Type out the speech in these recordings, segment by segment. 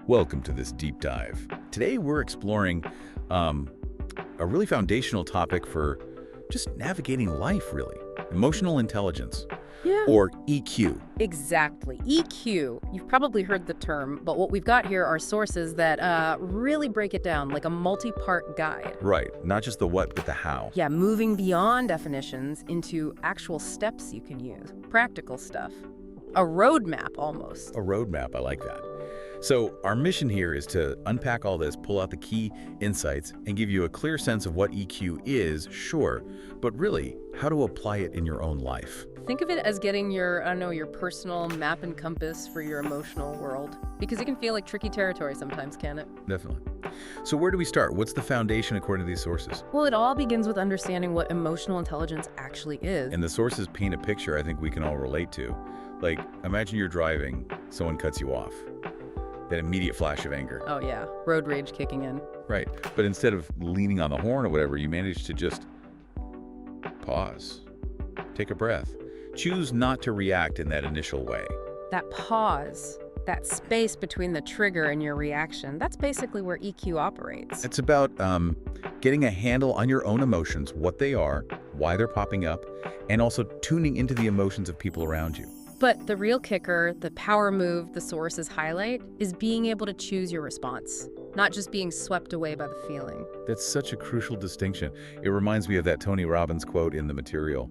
Welcome to this deep dive. Today we're exploring a really foundational topic for just navigating life, really. Emotional intelligence, Yeah. or EQ. Exactly. EQ. You've probably heard the term, but what we've got here are sources that really break it down like a multi-part guide. Right, not just the what, but the how. Yeah, moving beyond definitions into actual steps you can use. Practical stuff. A roadmap, almost. A roadmap, I like that. So our mission here is to unpack all this, pull out the key insights, and give you a clear sense of what EQ is, sure, but really, how to apply it in your own life. Think of it as getting your personal map and compass for your emotional world. Because it can feel like tricky territory sometimes, can it? Definitely. So where do we start? What's the foundation according to these sources? Well, it all begins with understanding what emotional intelligence actually is. And the sources paint a picture I think we can all relate to. Like, imagine you're driving, someone cuts you off. That immediate flash of anger. Oh yeah, road rage kicking in. Right. But instead of leaning on the horn or whatever, you manage to just pause, take a breath, choose not to react in that initial way. That pause, that space between the trigger and your reaction, that's basically where EQ operates. It's about getting a handle on your own emotions, what they are, why they're popping up, and also tuning into the emotions of people around you. But the real kicker, the power move the sources highlight, is being able to choose your response, not just being swept away by the feeling. That's such a crucial distinction. It reminds me of that Tony Robbins quote in the material.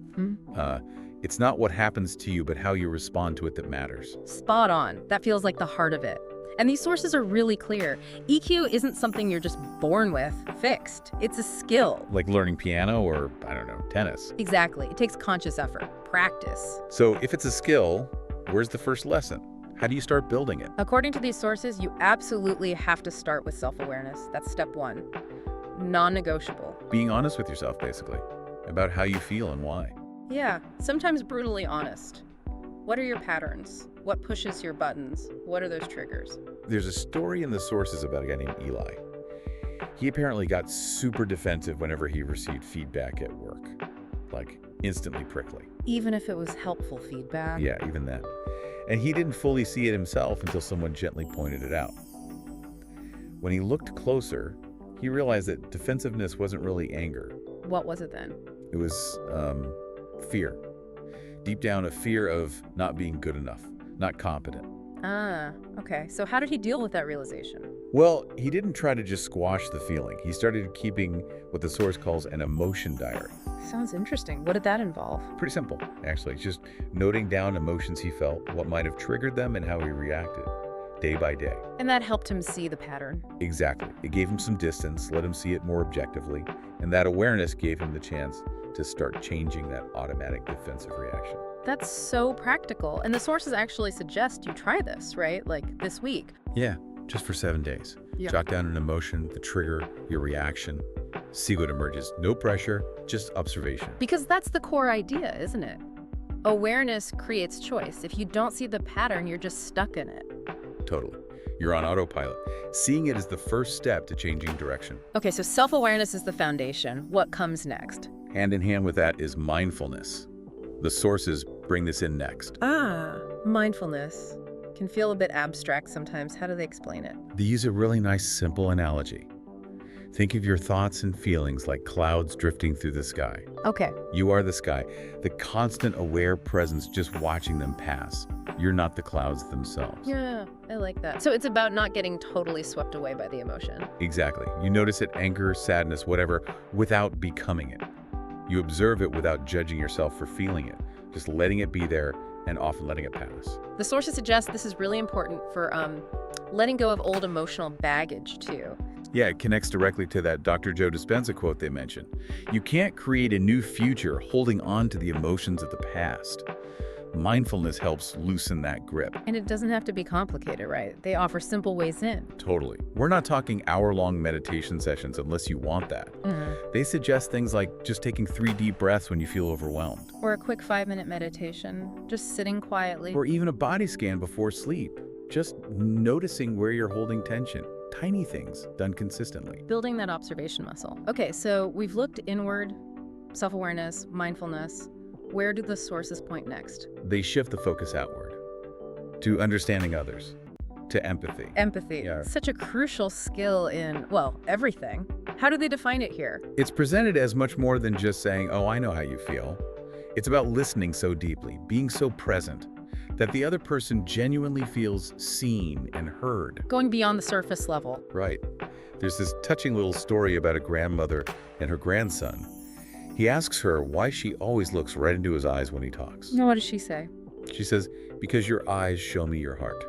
It's not what happens to you, but how you respond to it that matters. Spot on. That feels like the heart of it. And these sources are really clear. EQ isn't something you're just born with, fixed. It's a skill. Like learning piano or, I don't know, tennis. Exactly. It takes conscious effort, practice. So if it's a skill, where's the first lesson? How do you start building it? According to these sources, you absolutely have to start with self-awareness. That's step one. Non-negotiable. Being honest with yourself, basically, about how you feel and why. Yeah, sometimes brutally honest. What are your patterns? What pushes your buttons? What are those triggers? There's a story in the sources about a guy named Eli. He apparently got super defensive whenever he received feedback at work. Like, instantly prickly. Even if it was helpful feedback? Yeah, even that. And he didn't fully see it himself until someone gently pointed it out. When he looked closer, he realized that defensiveness wasn't really anger. What was it then? It was fear. Deep down, a fear of not being good enough, not competent. Ah, okay. So how did he deal with that realization? Well, he didn't try to just squash the feeling. He started keeping what the source calls an emotion diary. Sounds interesting. What did that involve? Pretty simple, actually. Just noting down emotions he felt, what might have triggered them, and how he reacted, day by day. And that helped him see the pattern. Exactly. It gave him some distance, let him see it more objectively, and that awareness gave him the chance to start changing that automatic defensive reaction. That's so practical. And the sources actually suggest you try this, right? Like this week. Yeah, just for 7 days. Yeah. Jot down an emotion, the trigger, your reaction. See what emerges. No pressure, just observation. Because that's the core idea, isn't it? Awareness creates choice. If you don't see the pattern, you're just stuck in it. Totally. You're on autopilot. Seeing it is the first step to changing direction. Okay, so self-awareness is the foundation. What comes next? Hand in hand with that is mindfulness. The sources bring this in next. Ah, mindfulness. Can feel a bit abstract sometimes. How do they explain it? They use a really nice, simple analogy. Think of your thoughts and feelings like clouds drifting through the sky. Okay. You are the sky, the constant aware presence just watching them pass. You're not the clouds themselves. Yeah, I like that. So it's about not getting totally swept away by the emotion. Exactly. You notice it, anger, sadness, whatever, without becoming it. You observe it without judging yourself for feeling it, just letting it be there and often letting it pass. The sources suggest this is really important for letting go of old emotional baggage, too. Yeah, it connects directly to that Dr. Joe Dispenza quote they mentioned. You can't create a new future holding on to the emotions of the past. Mindfulness helps loosen that grip. And it doesn't have to be complicated, right? They offer simple ways in. Totally. We're not talking hour-long meditation sessions unless you want that. They suggest things like just taking 3 deep breaths when you feel overwhelmed. Or a quick 5-minute meditation, just sitting quietly. Or even a body scan before sleep. Just noticing where you're holding tension. Tiny things done consistently. Building that observation muscle. Okay, so we've looked inward, self-awareness, mindfulness. Where do the sources point next? They shift the focus outward to understanding others. to empathy. Empathy. Yeah. Such a crucial skill in, well, everything. How do they define it here? It's presented as much more than just saying, oh, I know how you feel. It's about listening so deeply, being so present, that the other person genuinely feels seen and heard. Going beyond the surface level. Right. There's this touching little story about a grandmother and her grandson. He asks her why she always looks right into his eyes when he talks. No, what does she say? She says, because your eyes show me your heart.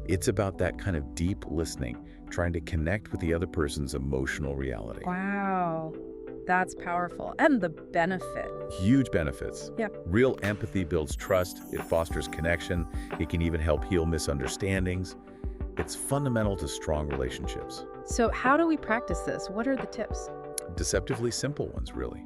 It's about that kind of deep listening, trying to connect with the other person's emotional reality. Wow. That's powerful. And the benefit. Huge benefits. Yeah. Real empathy builds trust. It fosters connection. It can even help heal misunderstandings. It's fundamental to strong relationships. So how do we practice this? What are the tips? Deceptively simple ones, really.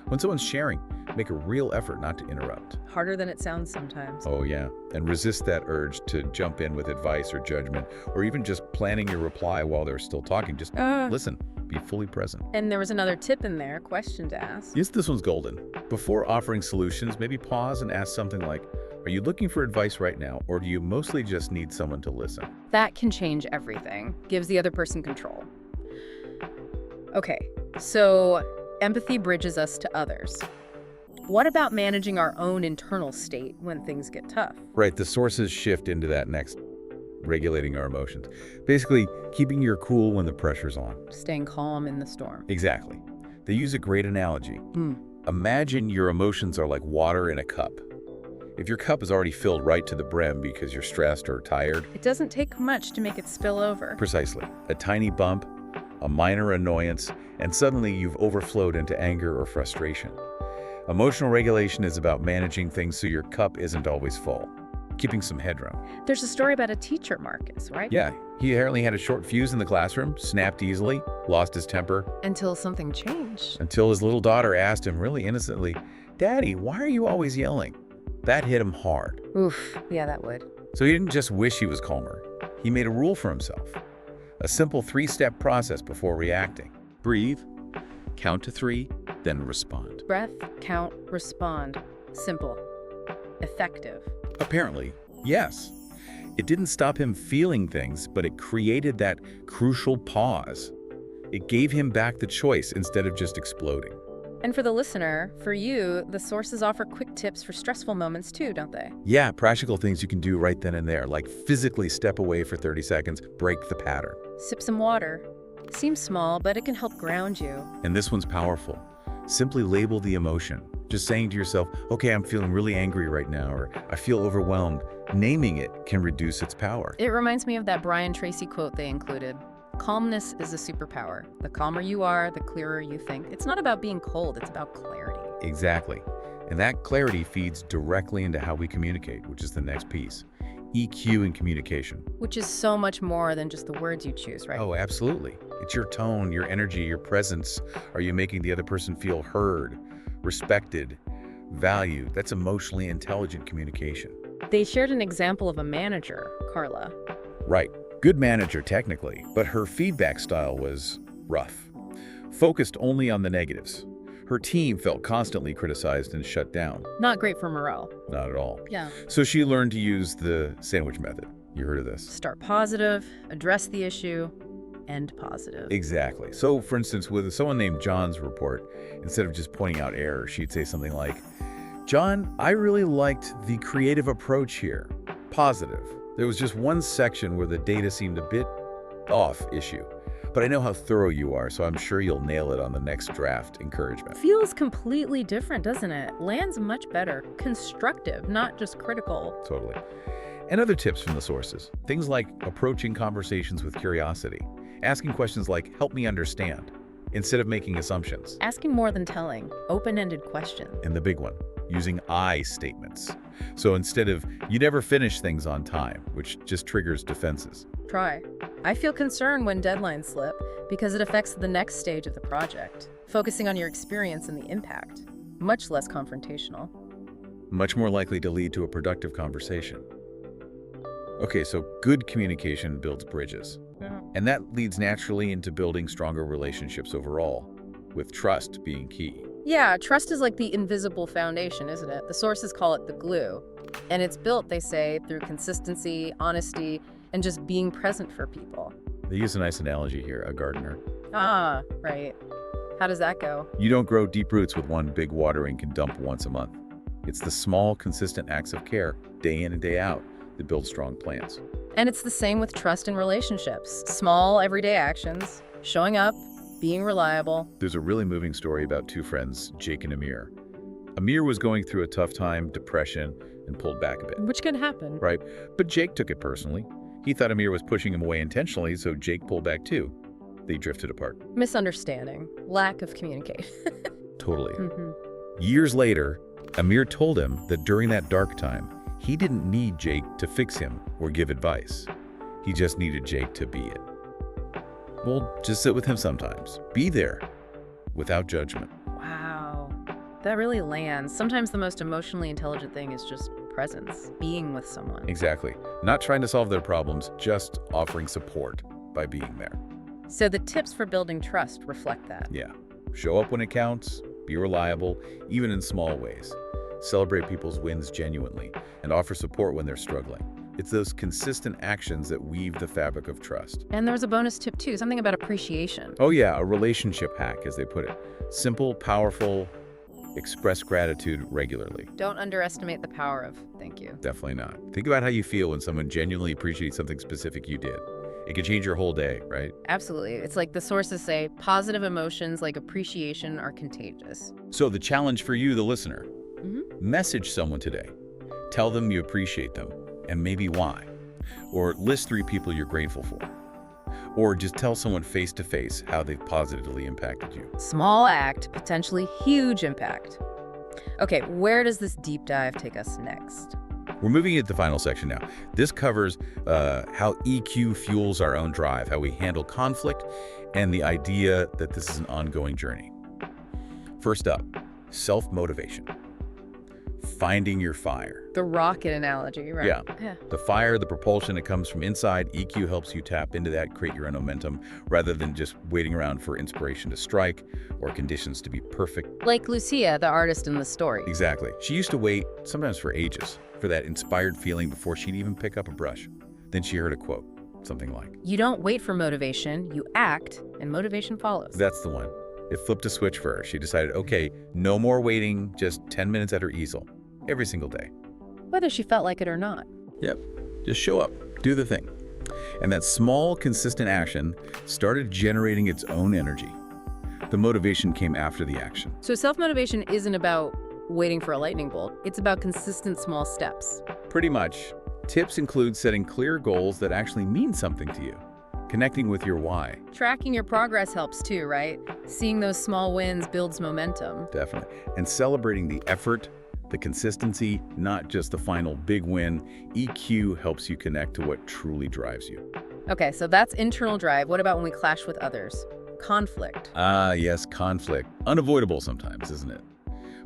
When someone's sharing, make a real effort not to interrupt. Harder than it sounds sometimes. Oh, yeah. And resist that urge to jump in with advice or judgment, or even just planning your reply while they're still talking. Just listen. Be fully present. And there was another tip in there, question to ask. Yes, this one's golden. Before offering solutions, maybe pause and ask something like, are you looking for advice right now, or do you mostly just need someone to listen? That can change everything. Gives the other person control. Okay, so empathy bridges us to others. What about managing our own internal state when things get tough? Right, the sources shift into that next, regulating our emotions. Basically, keeping your cool when the pressure's on. Staying calm in the storm. Exactly. They use a great analogy. Imagine your emotions are like water in a cup. If your cup is already filled right to the brim because you're stressed or tired. It doesn't take much to make it spill over. Precisely. A tiny bump, a minor annoyance, and suddenly you've overflowed into anger or frustration. Emotional regulation is about managing things so your cup isn't always full, keeping some headroom. There's a story about a teacher, Marcus, right? Yeah, he apparently had a short fuse in the classroom, snapped easily, lost his temper. Until something changed. Until his little daughter asked him really innocently, Daddy, why are you always yelling? That hit him hard. Oof, yeah, that would. So he didn't just wish he was calmer. He made a rule for himself. A simple 3-step process before reacting. Breathe, count to 3, then respond. Breath, count, respond. Simple. Effective. Apparently, yes. It didn't stop him feeling things, but it created that crucial pause. It gave him back the choice instead of just exploding. And for the listener, for you, the sources offer quick tips for stressful moments too, don't they? Yeah, practical things you can do right then and there, like physically step away for 30 seconds, break the pattern. Sip some water. Seems small, but it can help ground you. And this one's powerful. Simply label the emotion. Just saying to yourself, okay, I'm feeling really angry right now, or I feel overwhelmed. Naming it can reduce its power. It reminds me of that Brian Tracy quote they included. Calmness is a superpower. The calmer you are, the clearer you think. It's not about being cold, it's about clarity. Exactly. And that clarity feeds directly into how we communicate, which is the next piece. EQ in communication. Which is so much more than just the words you choose, right? Oh, absolutely. It's your tone, your energy, your presence. Are you making the other person feel heard, respected, valued? That's emotionally intelligent communication. They shared an example of a manager, Carla. Right. Good manager, technically, but her feedback style was rough. Focused only on the negatives. Her team felt constantly criticized and shut down. Not great for morale. Not at all. Yeah. So she learned to use the sandwich method. You heard of this? Start positive, address the issue, end positive. Exactly. So, for instance, with someone named John's report, instead of just pointing out errors, she'd say something like, John, I really liked the creative approach here. Positive. There was just one section where the data seemed a bit off issue. But I know how thorough you are, so I'm sure you'll nail it on the next draft. Encouragement. Feels completely different, doesn't it? Lands much better. Constructive, not just critical. Totally. And other tips from the sources. Things like approaching conversations with curiosity. Asking questions like, help me understand, instead of making assumptions. Asking more than telling. Open-ended questions. And the big one, using I statements. So instead of, you never finish things on time, which just triggers defenses. Try. I feel concerned when deadlines slip because it affects the next stage of the project. Focusing on your experience and the impact. Much less confrontational. Much more likely to lead to a productive conversation. Okay, so good communication builds bridges. And that leads naturally into building stronger relationships overall, with trust being key. Yeah, trust is like the invisible foundation, isn't it? The sources call it the glue. And it's built, they say, through consistency, honesty, and just being present for people. They use a nice analogy here, a gardener. Ah, right. How does that go? You don't grow deep roots with one big watering can dump once a month. It's the small, consistent acts of care, day in and day out, that build strong plants. And it's the same with trust in relationships. Small, everyday actions, showing up, being reliable. There's a really moving story about two friends, Jake and Amir. Amir was going through a tough time, depression, and pulled back a bit. Which can happen. Right, but Jake took it personally. He thought Amir was pushing him away intentionally, so Jake pulled back too. They drifted apart. Misunderstanding, lack of communication. Totally. Years later, Amir told him that during that dark time, he didn't need Jake to fix him or give advice. He just needed Jake to be it. Well, just sit with him sometimes. Be there, without judgment. Wow, that really lands. Sometimes the most emotionally intelligent thing is just presence, being with someone. Exactly. Not trying to solve their problems, just offering support by being there. So the tips for building trust reflect that. Yeah. Show up when it counts, be reliable, even in small ways. Celebrate people's wins genuinely, and offer support when they're struggling. It's those consistent actions that weave the fabric of trust. And there's a bonus tip too, something about appreciation. Oh yeah, a relationship hack, as they put it. Simple, powerful, express gratitude regularly. Don't underestimate the power of thank you. Definitely not. Think about how you feel when someone genuinely appreciates something specific you did. It can change your whole day, right? Absolutely. It's like the sources say, positive emotions like appreciation are contagious. So the challenge for you, the listener, message someone today. Tell them you appreciate them and maybe why. Or list 3 people you're grateful for. Or just tell someone face to face how they've positively impacted you. Small act, potentially huge impact. Okay, where does this deep dive take us next? We're moving into the final section now. This covers how EQ fuels our own drive, how we handle conflict, and the idea that this is an ongoing journey. First up, self-motivation. Finding your fire. The rocket analogy, right? Yeah. The fire, the propulsion that comes from inside, EQ helps you tap into that, create your own momentum, rather than just waiting around for inspiration to strike or conditions to be perfect. Like Lucia, the artist in the story. Exactly. She used to wait, sometimes for ages, for that inspired feeling before she'd even pick up a brush. Then she heard a quote, something like, You don't wait for motivation, you act, and motivation follows. That's the one. It flipped a switch for her. She decided, okay, no more waiting, just 10 minutes at her easel, every single day. Whether she felt like it or not. Yep. Just show up, do the thing. And that small, consistent action started generating its own energy. The motivation came after the action. So self-motivation isn't about waiting for a lightning bolt. It's about consistent small steps. Pretty much. Tips include setting clear goals that actually mean something to you. Connecting with your why. Tracking your progress helps too, right? Seeing those small wins builds momentum. Definitely. And celebrating the effort, the consistency, not just the final big win. EQ helps you connect to what truly drives you. Okay, so that's internal drive. What about when we clash with others? Conflict. Ah, yes, conflict. Unavoidable sometimes, isn't it?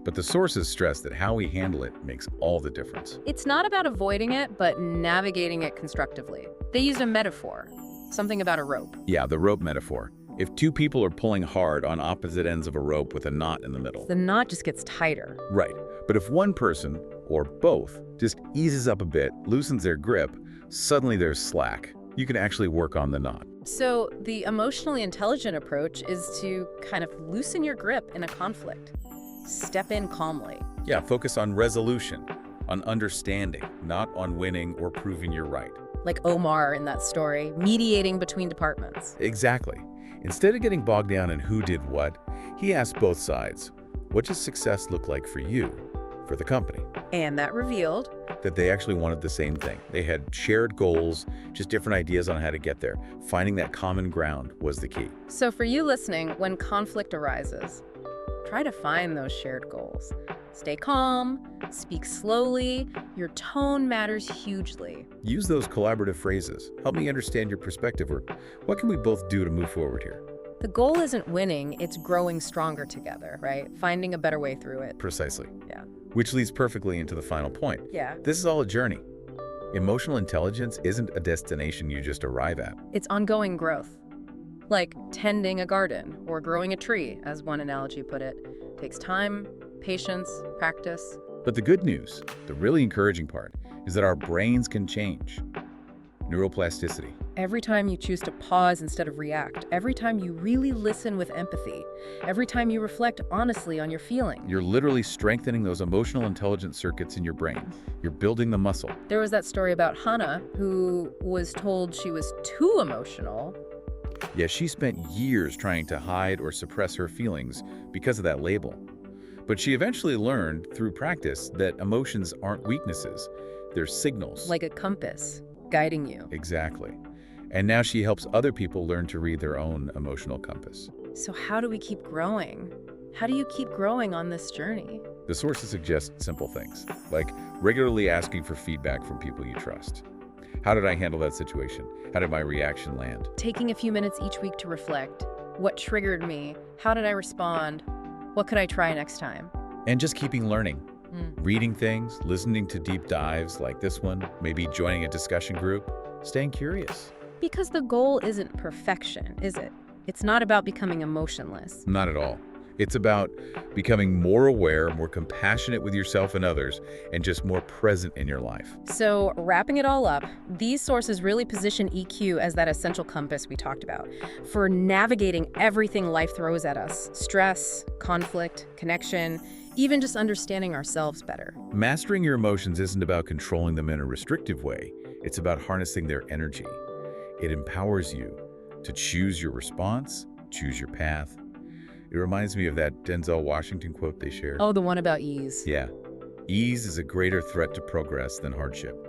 But the sources stress that how we handle it makes all the difference. It's not about avoiding it, but navigating it constructively. They used a metaphor, something about a rope. Yeah, the rope metaphor. If 2 people are pulling hard on opposite ends of a rope with a knot in the middle. The knot just gets tighter. Right. But if one person, or both, just eases up a bit, loosens their grip, suddenly there's slack. You can actually work on the knot. So the emotionally intelligent approach is to kind of loosen your grip in a conflict. Step in calmly. Yeah, focus on resolution, on understanding, not on winning or proving you're right. Like Omar in that story, mediating between departments. Exactly. Instead of getting bogged down in who did what, he asked both sides, what does success look like for you, for the company? And that revealed that they actually wanted the same thing. They had shared goals, just different ideas on how to get there. Finding that common ground was the key. So for you listening, when conflict arises, try to find those shared goals. Stay calm, speak slowly, your tone matters hugely. Use those collaborative phrases. Help me understand your perspective, or what can we both do to move forward here? The goal isn't winning, it's growing stronger together, right? Finding a better way through it. Precisely. Yeah. Which leads perfectly into the final point. Yeah. This is all a journey. Emotional intelligence isn't a destination you just arrive at. It's ongoing growth. Like tending a garden or growing a tree, as one analogy put it. Takes time, patience, practice. But the good news, the really encouraging part, is that our brains can change. Neuroplasticity. Every time you choose to pause instead of react, every time you really listen with empathy, every time you reflect honestly on your feelings. You're literally strengthening those emotional intelligence circuits in your brain. You're building the muscle. There was that story about Hannah, who was told she was too emotional. Yeah, she spent years trying to hide or suppress her feelings because of that label. But she eventually learned through practice that emotions aren't weaknesses. They're signals. Like a compass, guiding you. Exactly. And now she helps other people learn to read their own emotional compass. So how do we keep growing? How do you keep growing on this journey? The sources suggest simple things, like regularly asking for feedback from people you trust. How did I handle that situation? How did my reaction land? Taking a few minutes each week to reflect. What triggered me? How did I respond? What could I try next time? And just keeping learning. Reading things, listening to deep dives like this one, maybe joining a discussion group, staying curious. Because the goal isn't perfection, is it? It's not about becoming emotionless. Not at all. It's about becoming more aware, more compassionate with yourself and others, and just more present in your life. So, wrapping it all up, these sources really position EQ as that essential compass we talked about for navigating everything life throws at us: stress, conflict, connection, even just understanding ourselves better. Mastering your emotions isn't about controlling them in a restrictive way. It's about harnessing their energy. It empowers you to choose your response, choose your path. It reminds me of that Denzel Washington quote they shared. Oh, the one about ease. Yeah. Ease is a greater threat to progress than hardship.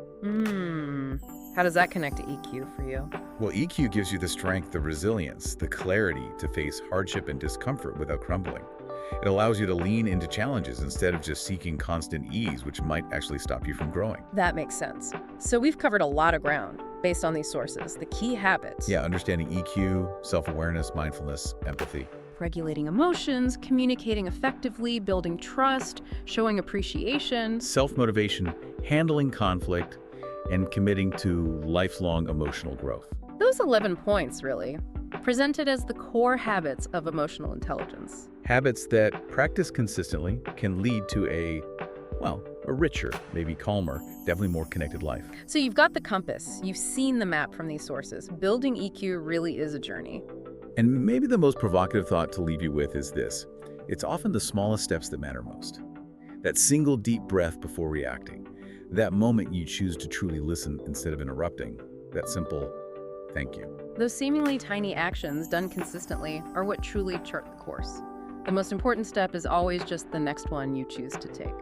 How does that connect to EQ for you? Well, EQ gives you the strength, the resilience, the clarity to face hardship and discomfort without crumbling. It allows you to lean into challenges instead of just seeking constant ease, which might actually stop you from growing. That makes sense. So we've covered a lot of ground based on these sources, the key habits. Yeah, understanding EQ, self-awareness, mindfulness, empathy. Regulating emotions, communicating effectively, building trust, showing appreciation. Self-motivation, handling conflict, and committing to lifelong emotional growth. Those 11 points, really, presented as the core habits of emotional intelligence. Habits that, practiced consistently, can lead to a richer, maybe calmer, definitely more connected life. So you've got the compass, you've seen the map from these sources. Building EQ really is a journey. And maybe the most provocative thought to leave you with is this. It's often the smallest steps that matter most. That single deep breath before reacting. That moment you choose to truly listen instead of interrupting. That simple thank you. Those seemingly tiny actions done consistently are what truly chart the course. The most important step is always just the next one you choose to take.